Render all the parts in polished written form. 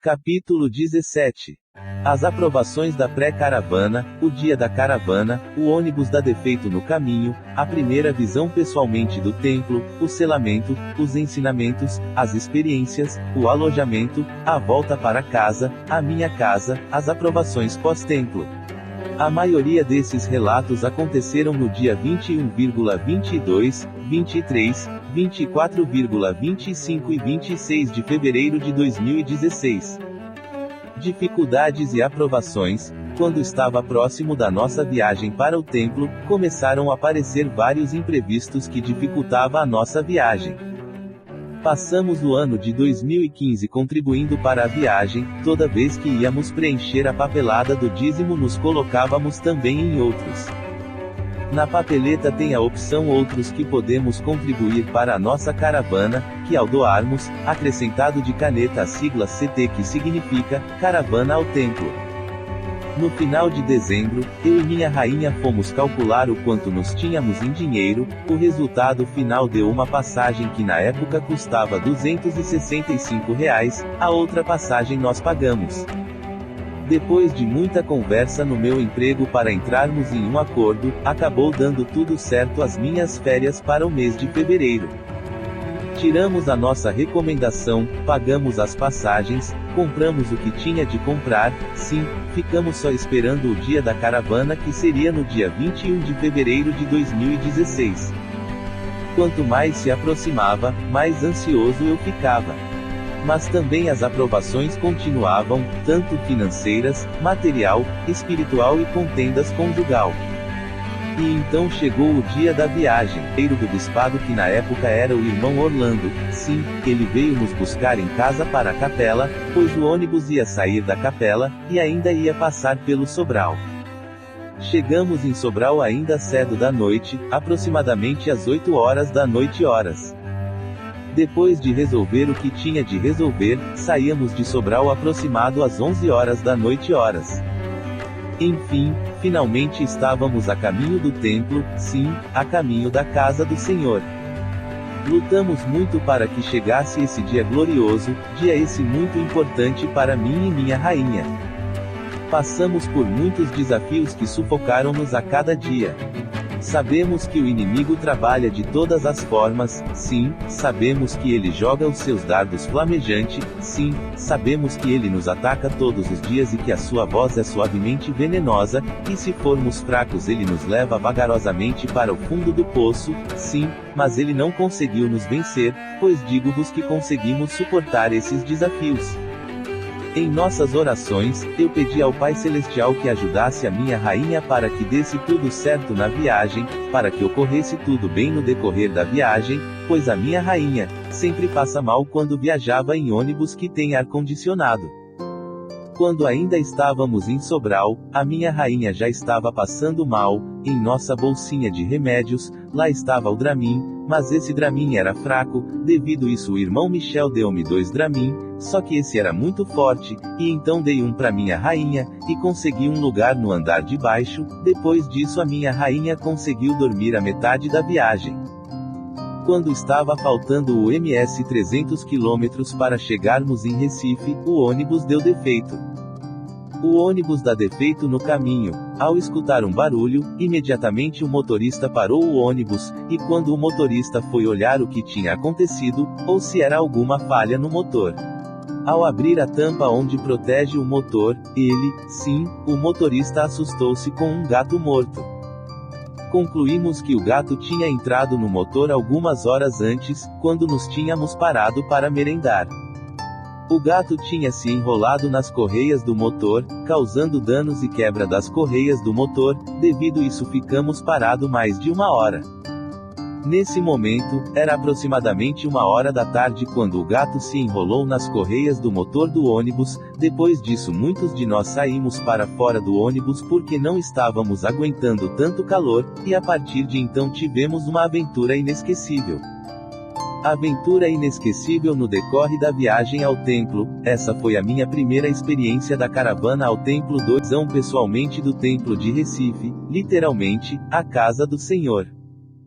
Capítulo 17. As aprovações da pré-caravana, o dia da caravana, o ônibus dá defeito no caminho, a primeira visão pessoalmente do templo, o selamento, os ensinamentos, as experiências, o alojamento, a volta para casa, a minha casa, as aprovações pós-templo. A maioria desses relatos aconteceram no dia 21,22, 23, 24,25 e 26 de fevereiro de 2016. Dificuldades e aprovações. Quando estava próximo da nossa viagem para o templo, começaram a aparecer vários imprevistos que dificultavam a nossa viagem. Passamos o ano de 2015 contribuindo para a viagem, toda vez que íamos preencher a papelada do dízimo nos colocávamos também em outros. Na papeleta tem a opção outros que podemos contribuir para a nossa caravana, que ao doarmos, acrescentado de caneta a sigla CT que significa, Caravana ao Templo. No final de dezembro, eu e minha rainha fomos calcular o quanto nos tínhamos em dinheiro, o resultado final deu uma passagem que na época custava R$265, a outra passagem nós pagamos. Depois de muita conversa no meu emprego para entrarmos em um acordo, acabou dando tudo certo as minhas férias para o mês de fevereiro. Tiramos a nossa recomendação, pagamos as passagens, compramos o que tinha de comprar, sim, ficamos só esperando o dia da caravana que seria no dia 21 de fevereiro de 2016. Quanto mais se aproximava, mais ansioso eu ficava. Mas também as aprovações continuavam, tanto financeiras, material, espiritual e contendas conjugal. E então chegou o dia da viagem. O primeiro do bispado que na época era o irmão Orlando, sim, ele veio nos buscar em casa para a capela, pois o ônibus ia sair da capela, e ainda ia passar pelo Sobral. Chegamos em Sobral ainda cedo da noite, aproximadamente às 8 horas da noite horas. Depois de resolver o que tinha de resolver, saíamos de Sobral aproximado às 11 horas da noite horas. Enfim, finalmente estávamos a caminho do templo, sim, a caminho da casa do Senhor. Lutamos muito para que chegasse esse dia glorioso, dia esse muito importante para mim e minha rainha. Passamos por muitos desafios que sufocaram-nos a cada dia. Sabemos que o inimigo trabalha de todas as formas, sim, sabemos que ele joga os seus dardos flamejantes, sim, sabemos que ele nos ataca todos os dias e que a sua voz é suavemente venenosa, e se formos fracos ele nos leva vagarosamente para o fundo do poço, sim, mas ele não conseguiu nos vencer, pois digo-vos que conseguimos suportar esses desafios. Em nossas orações, eu pedi ao Pai Celestial que ajudasse a minha rainha para que desse tudo certo na viagem, para que ocorresse tudo bem no decorrer da viagem, pois a minha rainha sempre passa mal quando viajava em ônibus que tem ar-condicionado. Quando ainda estávamos em Sobral, a minha rainha já estava passando mal, em nossa bolsinha de remédios, lá estava o Dramin, mas esse Dramin era fraco, devido isso o irmão Michel deu-me 2 Dramin, só que esse era muito forte, e então dei um para minha rainha, e consegui um lugar no andar de baixo, depois disso a minha rainha conseguiu dormir a metade da viagem. Quando estava faltando o MS 300 km para chegarmos em Recife, o ônibus deu defeito. O ônibus dá defeito no caminho. Ao escutar um barulho, imediatamente o motorista parou o ônibus, e quando o motorista foi olhar o que tinha acontecido, ou se era alguma falha no motor. Ao abrir a tampa onde protege o motor, o motorista assustou-se com um gato morto. Concluímos que o gato tinha entrado no motor algumas horas antes, quando nos tínhamos parado para merendar. O gato tinha se enrolado nas correias do motor, causando danos e quebra das correias do motor, devido isso ficamos parados mais de 1 hora. Nesse momento, era aproximadamente 1 hora da tarde quando o gato se enrolou nas correias do motor do ônibus. Depois disso muitos de nós saímos para fora do ônibus porque não estávamos aguentando tanto calor, e a partir de então tivemos uma aventura inesquecível. Aventura inesquecível no decorre da viagem ao templo. Essa foi a minha primeira experiência da caravana ao templo pessoalmente do templo de Recife, literalmente, a casa do Senhor.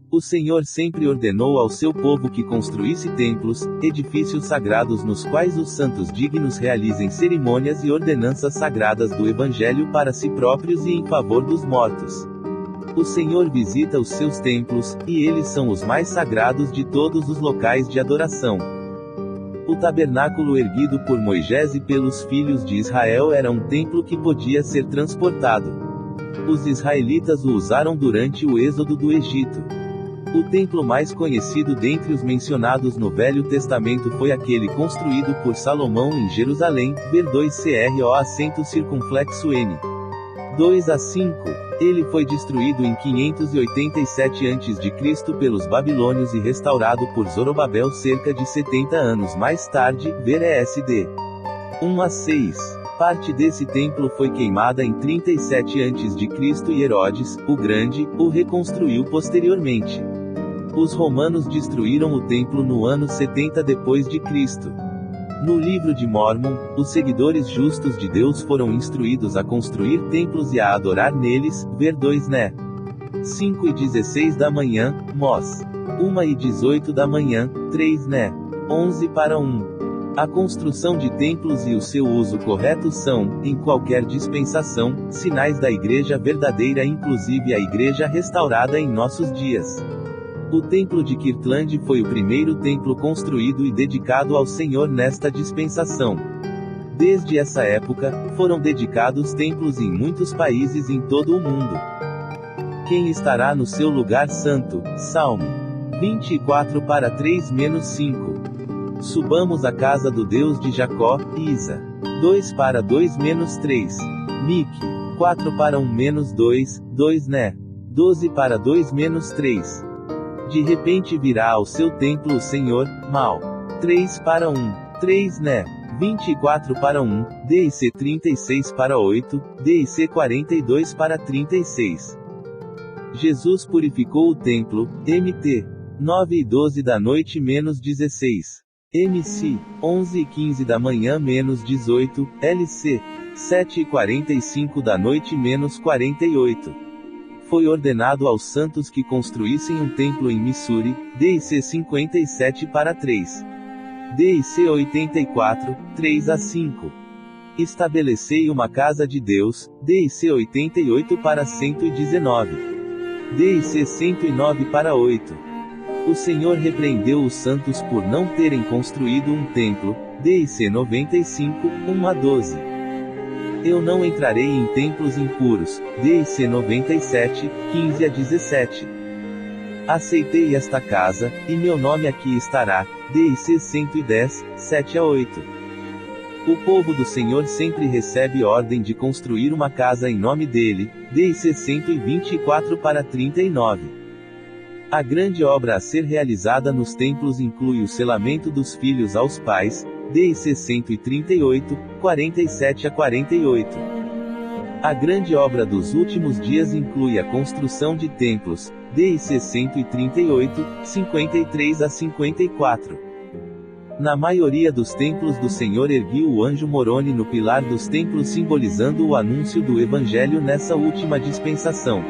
O Senhor sempre ordenou ao seu povo que construísse templos, edifícios sagrados nos quais os santos dignos realizem cerimônias e ordenanças sagradas do Evangelho para si próprios e em favor dos mortos. O Senhor visita os seus templos, e eles são os mais sagrados de todos os locais de adoração. O tabernáculo erguido por Moisés e pelos filhos de Israel era um templo que podia ser transportado. Os israelitas o usaram durante o êxodo do Egito. O templo mais conhecido dentre os mencionados no Velho Testamento foi aquele construído por Salomão em Jerusalém, ver 2 CRO acento circunflexo N. 2 a 5. Ele foi destruído em 587 a.C. pelos babilônios e restaurado por Zorobabel cerca de 70 anos mais tarde, ver ESD. 1 a 6. Parte desse templo foi queimada em 37 a.C. e Herodes, o Grande, o reconstruiu posteriormente. Os romanos destruíram o templo no ano 70 depois de Cristo. No livro de Mórmon, os seguidores justos de Deus foram instruídos a construir templos e a adorar neles, ver 2 Né. 5 e 16 da manhã, Mos. 1 e 18 da manhã, 3 Né. 11 para 1. A construção de templos e o seu uso correto são, em qualquer dispensação, sinais da igreja verdadeira, inclusive a igreja restaurada em nossos dias. O templo de Kirtland foi o primeiro templo construído e dedicado ao Senhor nesta dispensação. Desde essa época, foram dedicados templos em muitos países em todo o mundo. Quem estará no seu lugar santo? Salmo 24 para 3-5. Subamos à casa do Deus de Jacó, Isa 2 para 2-3. Mique 4 para 1-2, 2 Né. 12 para 2-3. De repente virá ao seu templo o Senhor, Mal. 3 para 1, 3 Né. 24 para 1, DIC 36 para 8, DIC 42 para 36. Jesus purificou o templo, MT. 9 e 12 da noite -16. MC. 11 e 15 da manhã -18, LC. 7 e 45 da noite -48. Foi ordenado aos santos que construíssem um templo em Missouri, DIC 57 para 3. DIC 84, 3 a 5. Estabelecei uma casa de Deus, DIC 88 para 119. DIC 109 para 8. O Senhor repreendeu os santos por não terem construído um templo, DIC 95, 1 a 12. Eu não entrarei em templos impuros, DIC 97, 15 a 17. Aceitei esta casa, e meu nome aqui estará, DIC 110, 7 a 8. O povo do Senhor sempre recebe ordem de construir uma casa em nome dele, DIC 124 para 39. A grande obra a ser realizada nos templos inclui o selamento dos filhos aos pais, DIC 138, 47 a 48. A grande obra dos últimos dias inclui a construção de templos, DIC 138, 53 a 54. Na maioria dos templos do Senhor erguiu o anjo Moroni no pilar dos templos, simbolizando o anúncio do Evangelho nessa última dispensação.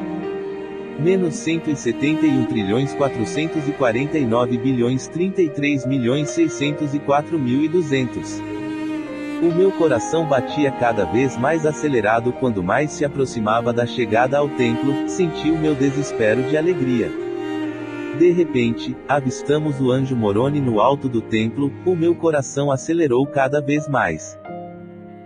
-171.449.033.604.200. O meu coração batia cada vez mais acelerado quando mais se aproximava da chegada ao templo, senti o meu desespero de alegria. De repente, avistamos o anjo Moroni no alto do templo, o meu coração acelerou cada vez mais.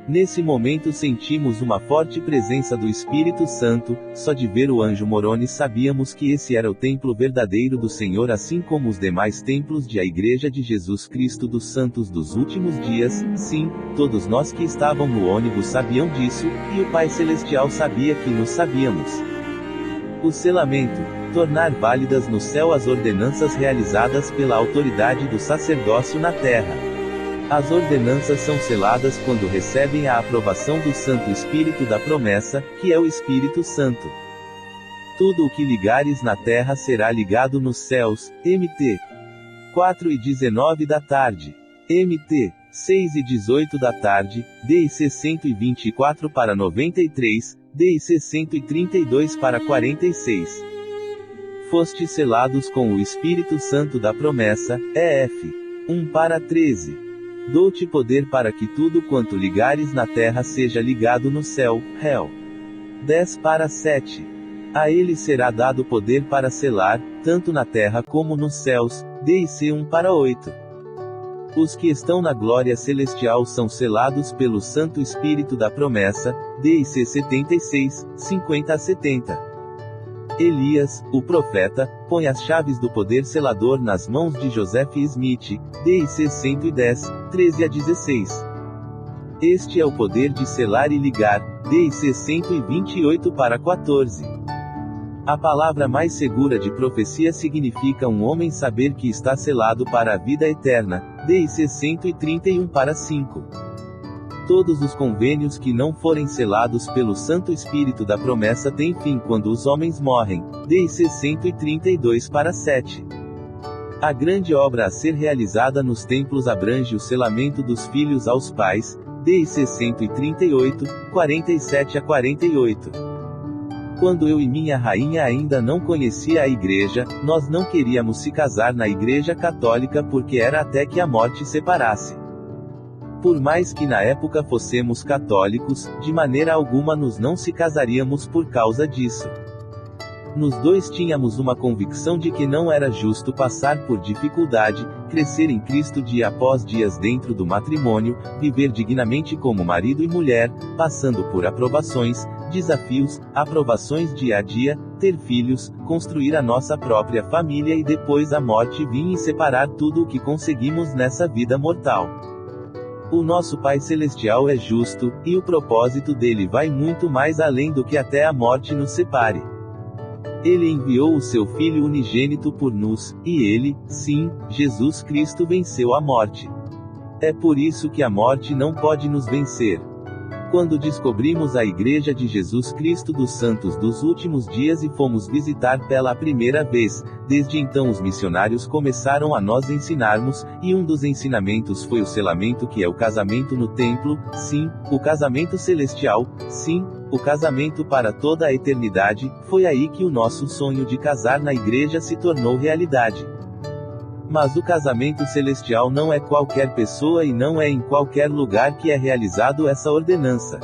Nesse momento sentimos uma forte presença do Espírito Santo. Só de ver o anjo Moroni sabíamos que esse era o templo verdadeiro do Senhor, assim como os demais templos de a Igreja de Jesus Cristo dos Santos dos Últimos Dias. Sim, todos nós que estavam no ônibus sabiam disso, e o Pai Celestial sabia que nós sabíamos. O selamento. Tornar válidas no céu as ordenanças realizadas pela autoridade do sacerdócio na terra. As ordenanças são seladas quando recebem a aprovação do Santo Espírito da promessa, que é o Espírito Santo. Tudo o que ligares na terra será ligado nos céus, MT. 4 e 19 da tarde. MT. 6 e 18 da tarde, DIC 124 para 93, DIC 132 para 46. Fostes selados com o Espírito Santo da promessa, EF. 1:13. Dou-te poder para que tudo quanto ligares na terra seja ligado no céu, Réu. 10:7. A ele será dado poder para selar, tanto na terra como nos céus, DIC 1:8. Os que estão na glória celestial são selados pelo Santo Espírito da promessa, DIC 76, 50-70. Elias, o profeta, põe as chaves do poder selador nas mãos de Joseph Smith, DIC 110, 13-16. Este é o poder de selar e ligar, DIC 128-14. A palavra mais segura de profecia significa um homem saber que está selado para a vida eterna, DIC 131-5. Todos os convênios que não forem selados pelo Santo Espírito da promessa têm fim quando os homens morrem, DIC 132-7. A grande obra a ser realizada nos templos abrange o selamento dos filhos aos pais, DIC 138, 47-48. Quando eu e minha rainha ainda não conhecia a igreja, nós não queríamos se casar na igreja católica porque era até que a morte separasse. Por mais que na época fossemos católicos, de maneira alguma nos não se casaríamos por causa disso. Nós dois tínhamos uma convicção de que não era justo passar por dificuldade, crescer em Cristo dia após dias dentro do matrimônio, viver dignamente como marido e mulher, passando por aprovações, desafios, aprovações dia a dia, ter filhos, construir a nossa própria família e depois a morte vir e separar tudo o que conseguimos nessa vida mortal. O nosso Pai Celestial é justo, e o propósito dele vai muito mais além do que até a morte nos separe. Ele enviou o seu Filho unigênito por nós, e ele, sim, Jesus Cristo venceu a morte. É por isso que a morte não pode nos vencer. Quando descobrimos a Igreja de Jesus Cristo dos Santos dos Últimos Dias e fomos visitar pela primeira vez, desde então os missionários começaram a nos ensinarmos, e um dos ensinamentos foi o selamento, que é o casamento no templo, sim, o casamento celestial, sim, o casamento para toda a eternidade. Foi aí que o nosso sonho de casar na igreja se tornou realidade. Mas o casamento celestial não é qualquer pessoa e não é em qualquer lugar que é realizado essa ordenança.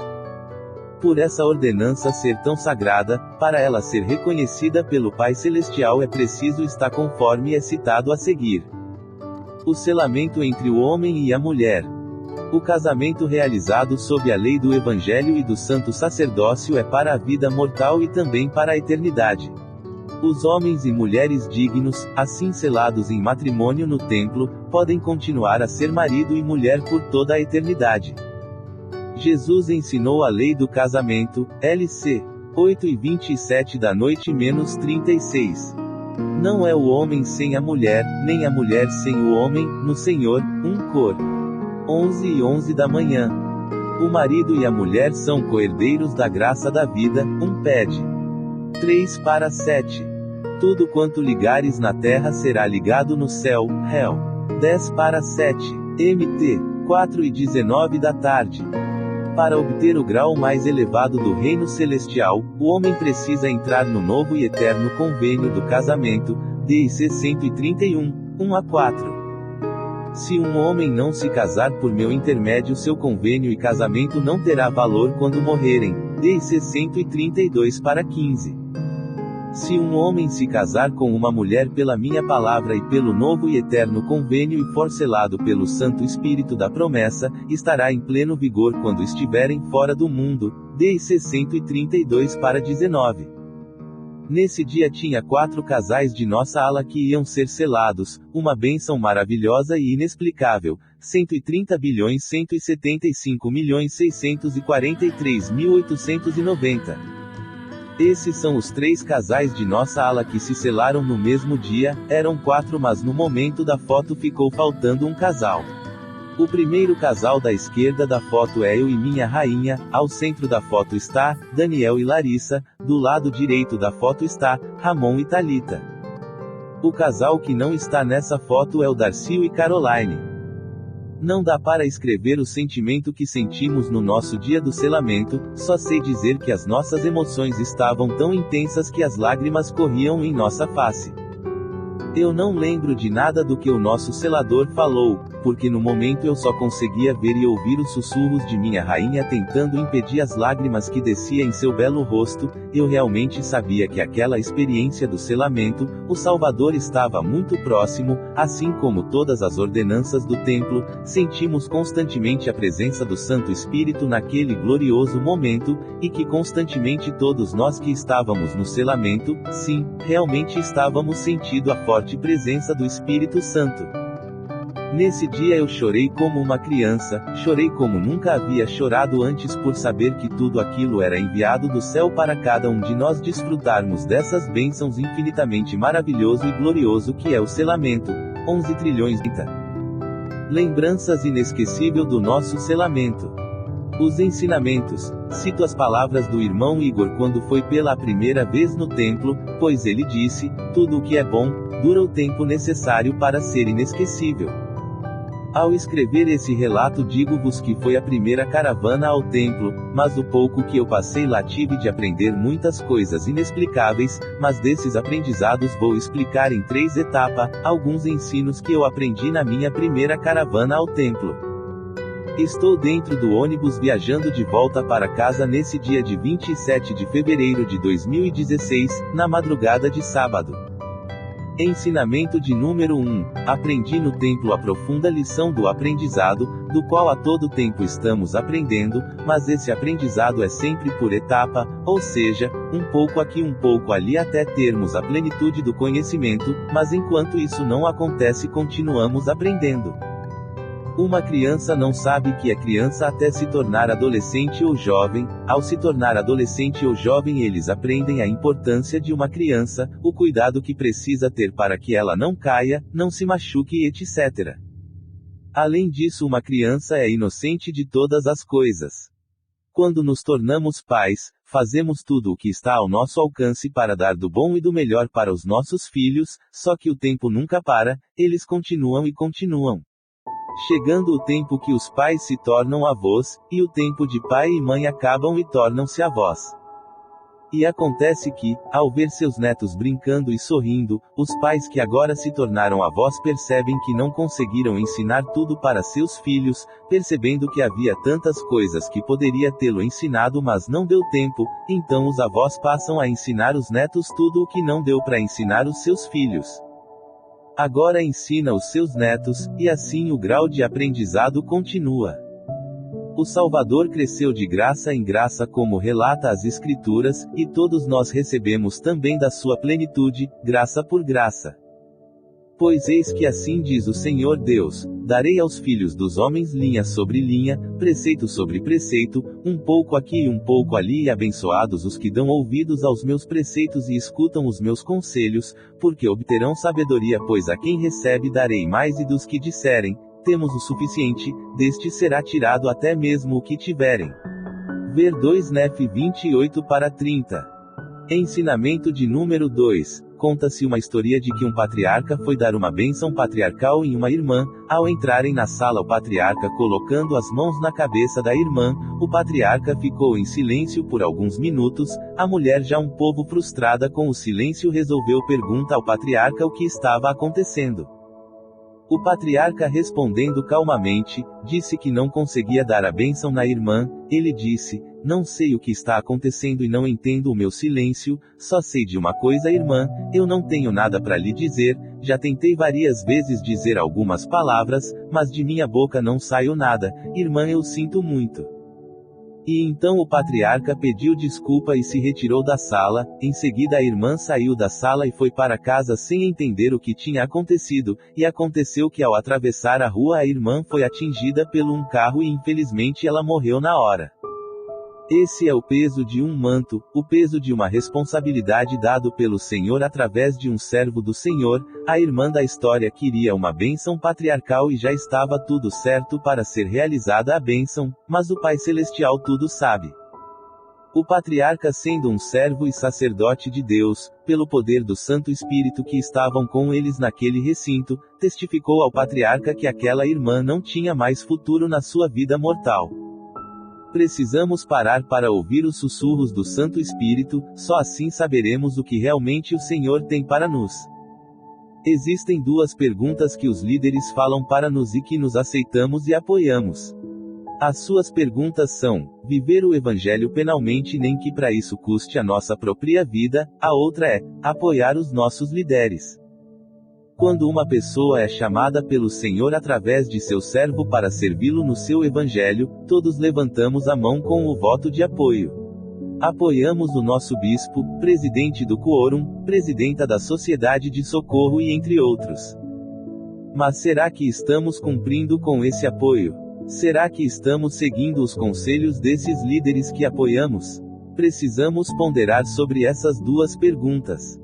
Por essa ordenança ser tão sagrada, para ela ser reconhecida pelo Pai Celestial é preciso estar conforme é citado a seguir. O selamento entre o homem e a mulher. O casamento realizado sob a lei do Evangelho e do Santo Sacerdócio é para a vida mortal e também para a eternidade. Os homens e mulheres dignos, assim selados em matrimônio no templo, podem continuar a ser marido e mulher por toda a eternidade. Jesus ensinou a lei do casamento, LC 8:27 da noite -36. Não é o homem sem a mulher, nem a mulher sem o homem, no Senhor, 1 Cor. 11:11 da manhã. O marido e a mulher são co-herdeiros da graça da vida, 1 Pede. 3:7. Tudo quanto ligares na terra será ligado no céu, Réu. 10:7. MT. 4:19 da tarde. Para obter o grau mais elevado do reino celestial, o homem precisa entrar no novo e eterno convênio do casamento, DIC 131, 1-4. Se um homem não se casar por meu intermédio, seu convênio e casamento não terá valor quando morrerem, DIC 132-15. Se um homem se casar com uma mulher pela minha palavra e pelo novo e eterno convênio e for selado pelo Santo Espírito da promessa, estará em pleno vigor quando estiverem fora do mundo, DIC 132-19. Nesse dia tinha 4 casais de nossa ala que iam ser selados, uma bênção maravilhosa e inexplicável, 130.175.643.890. Esses são os 3 casais de nossa ala que se selaram no mesmo dia. Eram 4, mas no momento da foto ficou faltando um casal. O primeiro casal da esquerda da foto é eu e minha rainha, ao centro da foto está Daniel e Larissa, do lado direito da foto está Ramon e Thalita. O casal que não está nessa foto é o Darcio e Caroline. Não dá para escrever o sentimento que sentimos no nosso dia do selamento, só sei dizer que as nossas emoções estavam tão intensas que as lágrimas corriam em nossa face. Eu não lembro de nada do que o nosso selador falou, porque no momento eu só conseguia ver e ouvir os sussurros de minha rainha tentando impedir as lágrimas que descia em seu belo rosto. Eu realmente sabia que aquela experiência do selamento, o Salvador estava muito próximo, assim como todas as ordenanças do templo. Sentimos constantemente a presença do Santo Espírito naquele glorioso momento, e que constantemente todos nós que estávamos no selamento, sim, realmente estávamos sentindo a forte presença do Espírito Santo. Nesse dia eu chorei como uma criança, chorei como nunca havia chorado antes por saber que tudo aquilo era enviado do céu para cada um de nós desfrutarmos dessas bênçãos infinitamente maravilhoso e glorioso que é o selamento. 11 trilhões de lembranças inesquecível do nosso selamento. Os ensinamentos. Cito as palavras do irmão Igor quando foi pela primeira vez no templo, pois ele disse: tudo o que é bom, dura o tempo necessário para ser inesquecível. Ao escrever esse relato digo-vos que foi a primeira caravana ao templo, mas o pouco que eu passei lá tive de aprender muitas coisas inexplicáveis, mas desses aprendizados vou explicar em 3 etapas, alguns ensinos que eu aprendi na minha primeira caravana ao templo. Estou dentro do ônibus viajando de volta para casa nesse dia de 27 de fevereiro de 2016, na madrugada de sábado. Ensinamento de número 1. Aprendi no templo a profunda lição do aprendizado, do qual a todo tempo estamos aprendendo, mas esse aprendizado é sempre por etapa, ou seja, um pouco aqui um pouco ali até termos a plenitude do conhecimento, mas enquanto isso não acontece continuamos aprendendo. Uma criança não sabe que é criança até se tornar adolescente ou jovem. Ao se tornar adolescente ou jovem eles aprendem a importância de uma criança, o cuidado que precisa ter para que ela não caia, não se machuque e etc. Além disso, uma criança é inocente de todas as coisas. Quando nos tornamos pais, fazemos tudo o que está ao nosso alcance para dar do bom e do melhor para os nossos filhos, só que o tempo nunca para, eles continuam e continuam. Chegando o tempo que os pais se tornam avós, e o tempo de pai e mãe acabam e tornam-se avós. E acontece que, ao ver seus netos brincando e sorrindo, os pais que agora se tornaram avós percebem que não conseguiram ensinar tudo para seus filhos, percebendo que havia tantas coisas que poderia tê-lo ensinado mas não deu tempo, então os avós passam a ensinar os netos tudo o que não deu para ensinar os seus filhos. Agora ensina os seus netos, e assim o grau de aprendizado continua. O Salvador cresceu de graça em graça como relata as Escrituras, e todos nós recebemos também da sua plenitude, graça por graça. Pois eis que assim diz o Senhor Deus: darei aos filhos dos homens linha sobre linha, preceito sobre preceito, um pouco aqui e um pouco ali, e abençoados os que dão ouvidos aos meus preceitos e escutam os meus conselhos, porque obterão sabedoria, pois a quem recebe darei mais, e dos que disserem, temos o suficiente, deste será tirado até mesmo o que tiverem. Ver 2 Nef 28-30. Ensinamento de número 2. Conta-se uma história de que um patriarca foi dar uma bênção patriarcal em uma irmã. Ao entrarem na sala, o patriarca colocando as mãos na cabeça da irmã, o patriarca ficou em silêncio por alguns minutos. A mulher, já um pouco frustrada com o silêncio, resolveu perguntar ao patriarca o que estava acontecendo. O patriarca, respondendo calmamente, disse que não conseguia dar a bênção na irmã. Ele disse: não sei o que está acontecendo e não entendo o meu silêncio, só sei de uma coisa, irmã, eu não tenho nada para lhe dizer, já tentei várias vezes dizer algumas palavras, mas de minha boca não saiu nada, irmã, eu sinto muito. E então o patriarca pediu desculpa e se retirou da sala. Em seguida a irmã saiu da sala e foi para casa sem entender o que tinha acontecido, e aconteceu que ao atravessar a rua a irmã foi atingida pelo um carro e infelizmente ela morreu na hora. Esse é o peso de um manto, o peso de uma responsabilidade dado pelo Senhor através de um servo do Senhor. A irmã da história queria uma bênção patriarcal e já estava tudo certo para ser realizada a bênção, mas o Pai Celestial tudo sabe. O patriarca, sendo um servo e sacerdote de Deus, pelo poder do Santo Espírito que estavam com eles naquele recinto, testificou ao patriarca que aquela irmã não tinha mais futuro na sua vida mortal. Precisamos parar para ouvir os sussurros do Santo Espírito, só assim saberemos o que realmente o Senhor tem para nos. Existem duas perguntas que os líderes falam para nós e que nos aceitamos e apoiamos. As suas perguntas são: viver o Evangelho penalmente, nem que para isso custe a nossa própria vida. A outra é: apoiar os nossos líderes. Quando uma pessoa é chamada pelo Senhor através de seu servo para servi-lo no seu Evangelho, todos levantamos a mão com o voto de apoio. Apoiamos o nosso bispo, presidente do quórum, presidenta da Sociedade de Socorro e entre outros. Mas será que estamos cumprindo com esse apoio? Será que estamos seguindo os conselhos desses líderes que apoiamos? Precisamos ponderar sobre essas duas perguntas.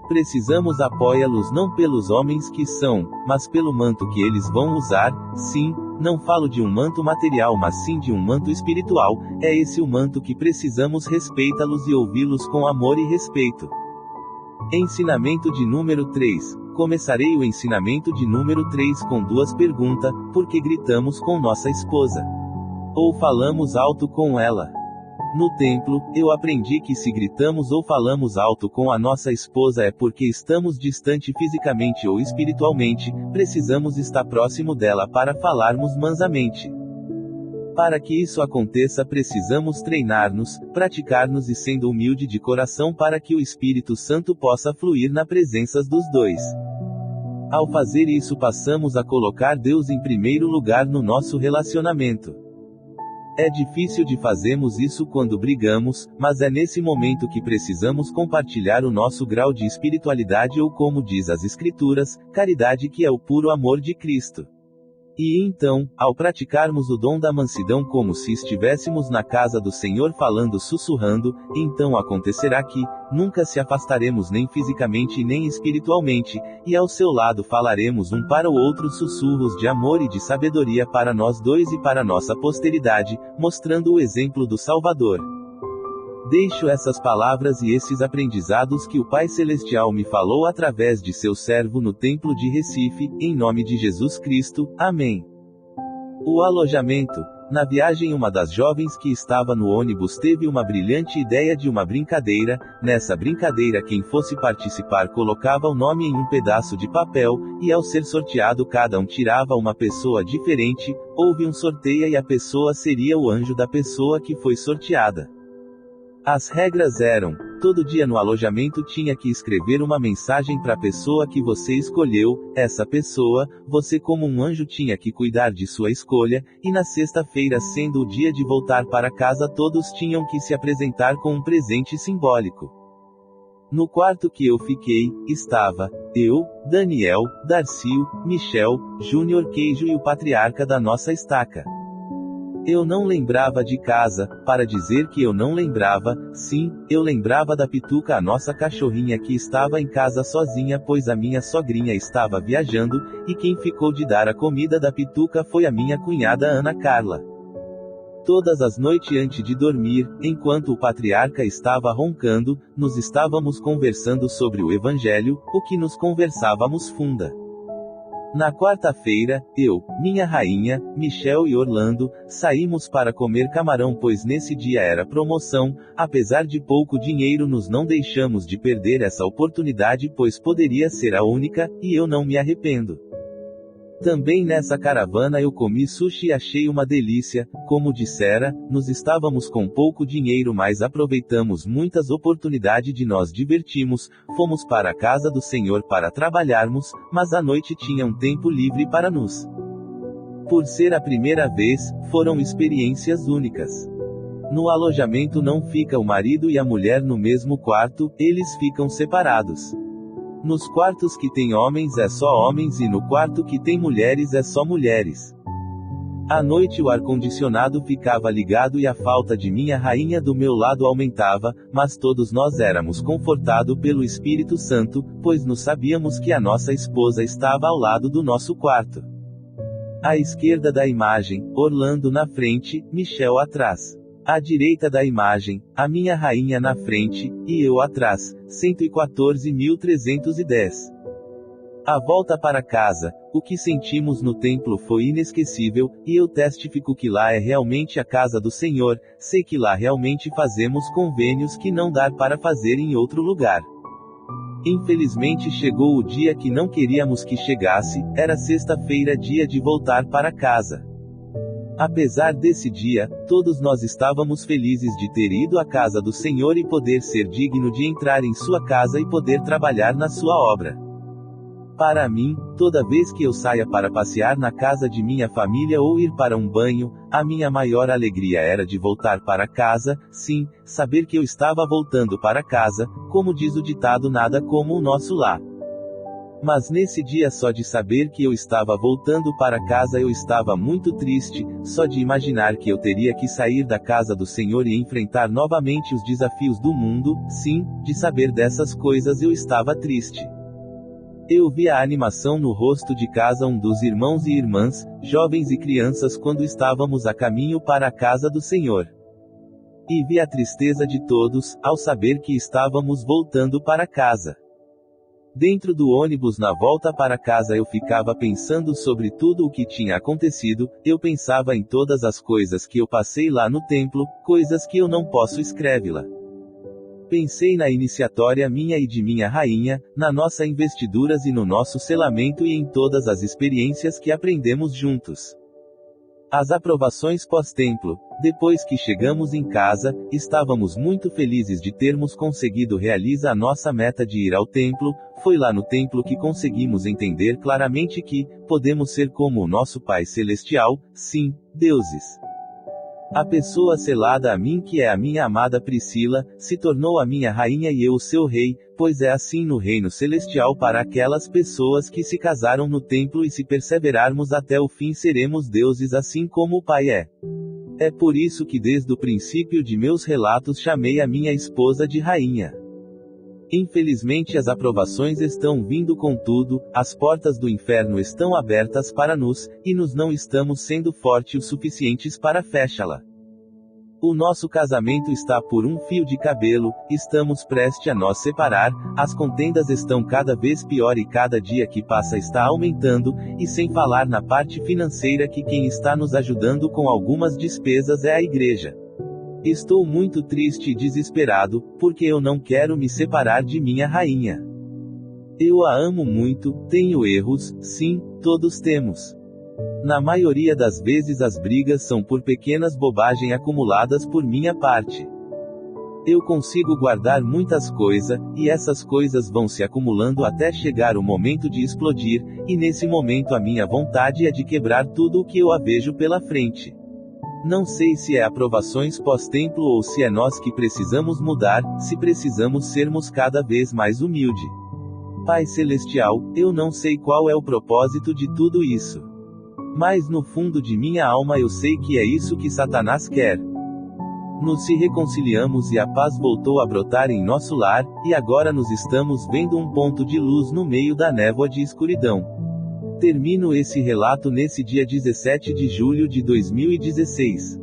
Precisamos apoiá-los não pelos homens que são, mas pelo manto que eles vão usar. Sim, não falo de um manto material, mas sim de um manto espiritual. É esse o manto que precisamos respeitá-los e ouvi-los com amor e respeito. Ensinamento de número 3. Começarei o ensinamento de número 3 com duas perguntas: por que gritamos com nossa esposa? Ou falamos alto com ela? No templo, eu aprendi que se gritamos ou falamos alto com a nossa esposa é porque estamos distante fisicamente ou espiritualmente, precisamos estar próximo dela para falarmos mansamente. Para que isso aconteça, precisamos treinar-nos, praticar-nos e sendo humilde de coração para que o Espírito Santo possa fluir na presença dos dois. Ao fazer isso, passamos a colocar Deus em primeiro lugar no nosso relacionamento. É difícil de fazermos isso quando brigamos, mas é nesse momento que precisamos compartilhar o nosso grau de espiritualidade ou, como diz as Escrituras, caridade, que é o puro amor de Cristo. E então, ao praticarmos o dom da mansidão como se estivéssemos na casa do Senhor falando sussurrando, então acontecerá que, nunca se afastaremos nem fisicamente nem espiritualmente, e ao seu lado falaremos um para o outro sussurros de amor e de sabedoria para nós dois e para nossa posteridade, mostrando o exemplo do Salvador. Deixo essas palavras e esses aprendizados que o Pai Celestial me falou através de seu servo no Templo de Recife, em nome de Jesus Cristo. Amém. O alojamento. Na viagem, uma das jovens que estava no ônibus teve uma brilhante ideia de uma brincadeira. Nessa brincadeira, quem fosse participar colocava o nome em um pedaço de papel, e ao ser sorteado cada um tirava uma pessoa diferente. Houve um sorteio e a pessoa seria o anjo da pessoa que foi sorteada. As regras eram: todo dia no alojamento tinha que escrever uma mensagem para a pessoa que você escolheu. Essa pessoa, você como um anjo tinha que cuidar de sua escolha, e na sexta-feira, sendo o dia de voltar para casa, todos tinham que se apresentar com um presente simbólico. No quarto que eu fiquei, estava eu, Daniel, Darcio, Michel, Júnior Queijo e o patriarca da nossa estaca. Eu não lembrava de casa, para dizer que eu não lembrava. Sim, eu lembrava da Pituca, a nossa cachorrinha que estava em casa sozinha pois a minha sogrinha estava viajando, e quem ficou de dar a comida da Pituca foi a minha cunhada Ana Carla. Todas as noites antes de dormir, enquanto o patriarca estava roncando, nos estávamos conversando sobre o Evangelho, o que nos conversávamos funda. Na quarta-feira, eu, minha rainha, Michel e Orlando, saímos para comer camarão pois nesse dia era promoção. Apesar de pouco dinheiro, nos não deixamos de perder essa oportunidade pois poderia ser a única, e eu não me arrependo. Também nessa caravana eu comi sushi e achei uma delícia. Como dissera, nos estávamos com pouco dinheiro mas aproveitamos muitas oportunidades de nos divertirmos. Fomos para a casa do Senhor para trabalharmos, mas à noite tinha um tempo livre para nos. Por ser a primeira vez, foram experiências únicas. No alojamento não fica o marido e a mulher no mesmo quarto, eles ficam separados. Nos quartos que tem homens é só homens e no quarto que tem mulheres é só mulheres. À noite o ar-condicionado ficava ligado e a falta de minha rainha do meu lado aumentava, mas todos nós éramos confortados pelo Espírito Santo, pois nos sabíamos que a nossa esposa estava ao lado do nosso quarto. À esquerda da imagem, Orlando na frente, Michel atrás. À direita da imagem, a minha rainha na frente, e eu atrás, 114.310. A volta para casa, o que sentimos no templo foi inesquecível, e eu testifico que lá é realmente a casa do Senhor, sei que lá realmente fazemos convênios que não dá para fazer em outro lugar. Infelizmente chegou o dia que não queríamos que chegasse, era sexta-feira, dia de voltar para casa. Apesar desse dia, todos nós estávamos felizes de ter ido à casa do Senhor e poder ser digno de entrar em sua casa e poder trabalhar na sua obra. Para mim, toda vez que eu saia para passear na casa de minha família ou ir para um banho, a minha maior alegria era de voltar para casa, sim, saber que eu estava voltando para casa, como diz o ditado, nada como o nosso lar. Mas nesse dia, só de saber que eu estava voltando para casa, eu estava muito triste, só de imaginar que eu teria que sair da casa do Senhor e enfrentar novamente os desafios do mundo, sim, de saber dessas coisas eu estava triste. Eu vi a animação no rosto de cada um dos irmãos e irmãs, jovens e crianças quando estávamos a caminho para a casa do Senhor. E vi a tristeza de todos, ao saber que estávamos voltando para casa. Dentro do ônibus na volta para casa eu ficava pensando sobre tudo o que tinha acontecido, eu pensava em todas as coisas que eu passei lá no templo, coisas que eu não posso escrevê-la. Pensei na iniciatória minha e de minha rainha, na nossa investiduras e no nosso selamento e em todas as experiências que aprendemos juntos. As aprovações pós-templo, depois que chegamos em casa, estávamos muito felizes de termos conseguido realizar a nossa meta de ir ao templo, foi lá no templo que conseguimos entender claramente que, podemos ser como o nosso Pai Celestial, sim, deuses. A pessoa selada a mim que é a minha amada Priscila, se tornou a minha rainha e eu o seu rei, pois é assim no reino celestial para aquelas pessoas que se casaram no templo e se perseverarmos até o fim seremos deuses assim como o Pai é. É por isso que desde o princípio de meus relatos chamei a minha esposa de rainha. Infelizmente as aprovações estão vindo com tudo, as portas do inferno estão abertas para nós, e nós não estamos sendo fortes o suficientes para fechá-la. O nosso casamento está por um fio de cabelo, estamos prestes a nos separar, as contendas estão cada vez pior e cada dia que passa está aumentando, e sem falar na parte financeira que quem está nos ajudando com algumas despesas é a igreja. Estou muito triste e desesperado, porque eu não quero me separar de minha rainha. Eu a amo muito, tenho erros, sim, todos temos. Na maioria das vezes as brigas são por pequenas bobagens acumuladas por minha parte. Eu consigo guardar muitas coisas, e essas coisas vão se acumulando até chegar o momento de explodir, e nesse momento a minha vontade é de quebrar tudo o que eu a vejo pela frente. Não sei se é aprovações pós-templo ou se é nós que precisamos mudar, se precisamos sermos cada vez mais humilde. Pai Celestial, eu não sei qual é o propósito de tudo isso. Mas no fundo de minha alma eu sei que é isso que Satanás quer. Nos se reconciliamos e a paz voltou a brotar em nosso lar, e agora nos estamos vendo um ponto de luz no meio da névoa de escuridão. Termino esse relato nesse dia 17 de julho de 2016.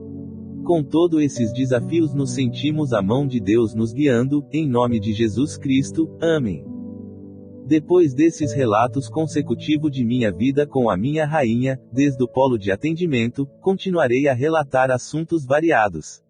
Com todos esses desafios nos sentimos a mão de Deus nos guiando, em nome de Jesus Cristo, amém. Depois desses relatos consecutivos de minha vida com a minha rainha, desde o polo de atendimento, continuarei a relatar assuntos variados.